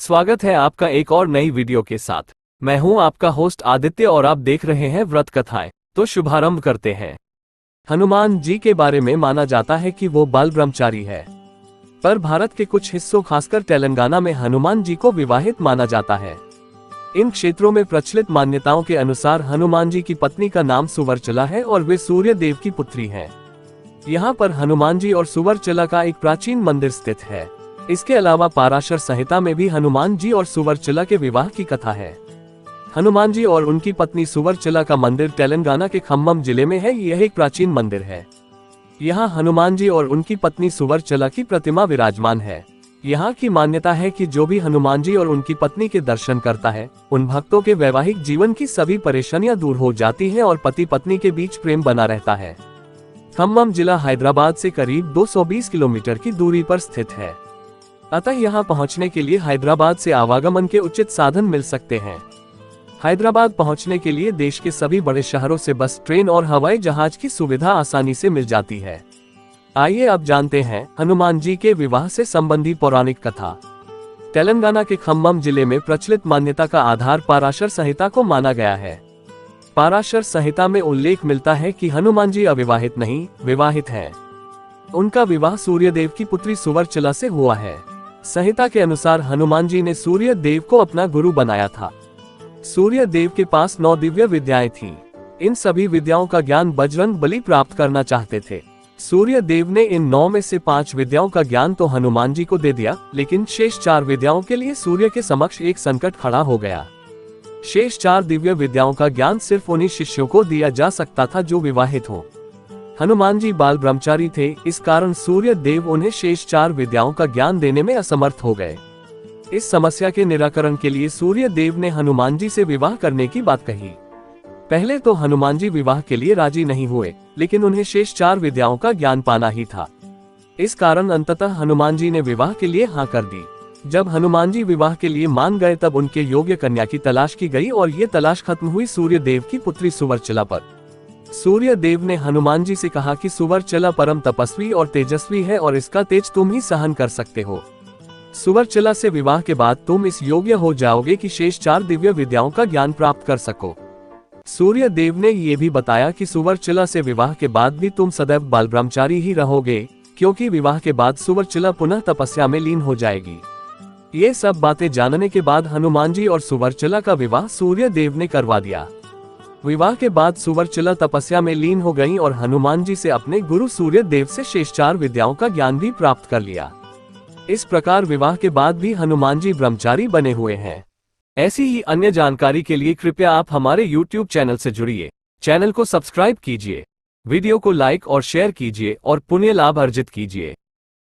स्वागत है आपका एक और नई वीडियो के साथ। मैं हूं आपका होस्ट आदित्य और आप देख रहे हैं व्रत कथाएं। तो शुभारंभ करते हैं। हनुमान जी के बारे में माना जाता है कि वो बाल ब्रह्मचारी है, पर भारत के कुछ हिस्सों खासकर तेलंगाना में हनुमान जी को विवाहित माना जाता है। इन क्षेत्रों में प्रचलित मान्यताओं के अनुसार हनुमान जी की पत्नी का नाम सुवर्चला है और वे सूर्य देव की पुत्री हैं। यहाँ पर हनुमान जी और सुवर्चला का एक प्राचीन मंदिर स्थित है। इसके अलावा पाराशर संहिता में भी हनुमान जी और सुवर्चला के विवाह की कथा है। हनुमान जी और उनकी पत्नी सुवर्चला का मंदिर तेलंगाना के खम्मम जिले में है। यह एक प्राचीन मंदिर है। यहाँ हनुमान जी और उनकी पत्नी सुवर्चला की प्रतिमा विराजमान है। यहाँ की मान्यता है कि जो भी हनुमान जी और उनकी पत्नी के दर्शन करता है, उन भक्तों के वैवाहिक जीवन की सभी परेशानियां दूर हो जाती हैं और पति पत्नी के बीच प्रेम बना रहता है। खम्मम जिला हैदराबाद से करीब 220 किलोमीटर की दूरी पर स्थित है, अतः यहाँ पहुँचने के लिए हैदराबाद से आवागमन के उचित साधन मिल सकते हैं। हैदराबाद पहुँचने के लिए देश के सभी बड़े शहरों से बस, ट्रेन और हवाई जहाज की सुविधा आसानी से मिल जाती है। आइए अब जानते हैं हनुमान जी के विवाह से संबंधी पौराणिक कथा। तेलंगाना के खम्मम जिले में प्रचलित मान्यता का आधार पाराशर संहिता को माना गया है। पाराशर संहिता में उल्लेख मिलता है कि हनुमान जी अविवाहित नहीं, विवाहित हैं। उनका विवाह सूर्य देव की पुत्री सुवर्चला से हुआ है। संहिता के अनुसार हनुमान जी ने सूर्य देव को अपना गुरु बनाया था। सूर्य देव के पास 9 दिव्य विद्याएं थीं। इन सभी विद्याओं का ज्ञान बजरंग बली प्राप्त करना चाहते थे। सूर्य देव ने इन 9 में से 5 विद्याओं का ज्ञान तो हनुमान जी को दे दिया, लेकिन शेष 4 विद्याओं के लिए सूर्य के समक्ष एक संकट खड़ा हो गया। शेष 4 दिव्य विद्याओं का ज्ञान सिर्फ उन्हीं शिष्यों को दिया जा सकता था जो विवाहित हो। हनुमान जी बाल ब्रह्मचारी थे, इस कारण सूर्य देव उन्हें शेष 4 विद्याओं का ज्ञान देने में असमर्थ हो गए। इस समस्या के निराकरण के लिए सूर्य देव ने हनुमान जी से विवाह करने की बात कही। पहले तो हनुमान जी विवाह के लिए राजी नहीं हुए, लेकिन उन्हें शेष 4 विद्याओं का ज्ञान पाना ही था। इस कारण अंततः हनुमान जी ने विवाह के लिए हाँ कर दी। जब हनुमान जी विवाह के लिए मान गए तब उनके योग्य कन्या की तलाश की गई और ये तलाश खत्म हुई सूर्य देव की पुत्री सुवर्चला पर। सूर्य देव ने हनुमान जी से कहा कि सुवर्चला परम तपस्वी और तेजस्वी है और इसका तेज तुम ही सहन कर सकते हो। सुवर्चला से विवाह के बाद तुम इस योग्य हो जाओगे कि शेष 4 दिव्य विद्याओं का ज्ञान प्राप्त कर सको। सूर्य देव ने ये भी बताया कि सुवर्चला से विवाह के बाद भी तुम सदैव बाल ब्रह्मचारी ही रहोगे, क्योंकि विवाह के बाद सुवर्चला पुनः तपस्या में लीन हो जाएगी। ये सब बातें जानने के बाद हनुमान जी और सुवर्चला का विवाह सूर्य देव ने करवा दिया। विवाह के बाद सुवर्चला तपस्या में लीन हो गईं और हनुमान जी से अपने गुरु सूर्य देव से शेष 4 विद्याओं का ज्ञान भी प्राप्त कर लिया। इस प्रकार विवाह के बाद भी हनुमान जी ब्रह्मचारी बने हुए हैं। ऐसी ही अन्य जानकारी के लिए कृपया आप हमारे YouTube चैनल से जुड़िए। चैनल को सब्सक्राइब कीजिए, वीडियो को लाइक और शेयर कीजिए और पुण्य लाभ अर्जित कीजिए।